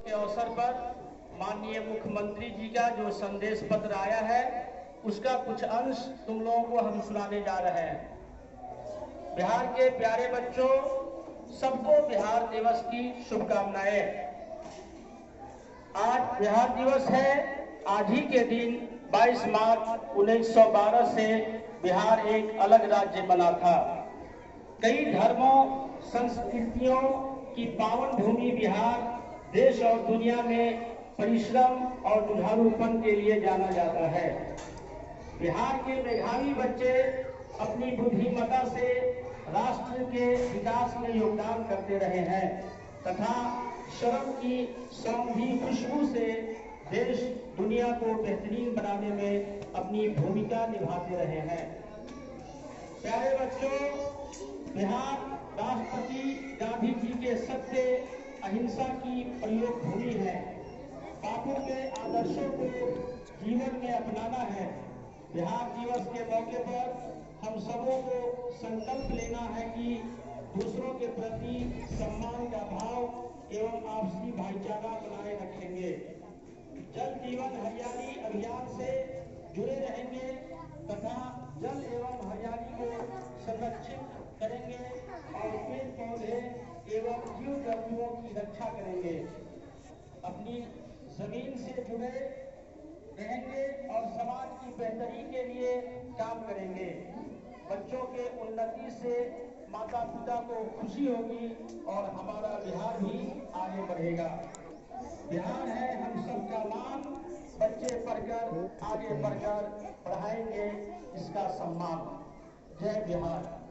के अवसर पर माननीय मुख्यमंत्री जी का जो संदेश पत्र आया है उसका कुछ अंश तुम लोगों को हम सुनाने जा रहे हैं। बिहार के प्यारे बच्चों, सबको बिहार दिवस की शुभकामनाएं। आज बिहार दिवस है। आज ही के दिन 22 मार्च 1912 से बिहार एक अलग राज्य बना था। कई धर्मों संस्कृतियों की पावन भूमि बिहार देश और दुनिया में परिश्रम और जुझारूपन के लिए जाना जाता है। बिहार के मेधावी बच्चे अपनी बुद्धिमत्ता से राष्ट्र के विकास में योगदान करते रहे हैं तथा श्रम की सौंधी खुशबू से देश दुनिया को बेहतरीन बनाने में अपनी भूमिका निभाते रहे हैं। प्यारे बच्चों, बिहार राष्ट्रपति गांधी जी के सत्य अहिंसा की प्रयोग भूमि है। बापू के आदर्शों को जीवन में अपनाना है। बिहार दिवस के मौके पर हम सबों को संकल्प लेना है कि दूसरों के प्रति सम्मान का भाव एवं आपसी भाईचारा बनाए रखेंगे। जल जीवन हरियाली अभियान से जुड़े रहेंगे तथा जल एवं हरियाली को संरक्षित करेंगे और पेड़ पौधे एवं जीव जंतुओं की रक्षा करेंगे। अपनी जमीन से जुड़े रहेंगे और समाज की बेहतरी के लिए काम करेंगे। बच्चों के उन्नति से माता पिता को खुशी होगी और हमारा बिहार भी आगे बढ़ेगा। बिहार है हम सबका मान, बच्चे पढ़कर आगे बढ़कर बढ़ाएंगे इसका सम्मान। जय बिहार।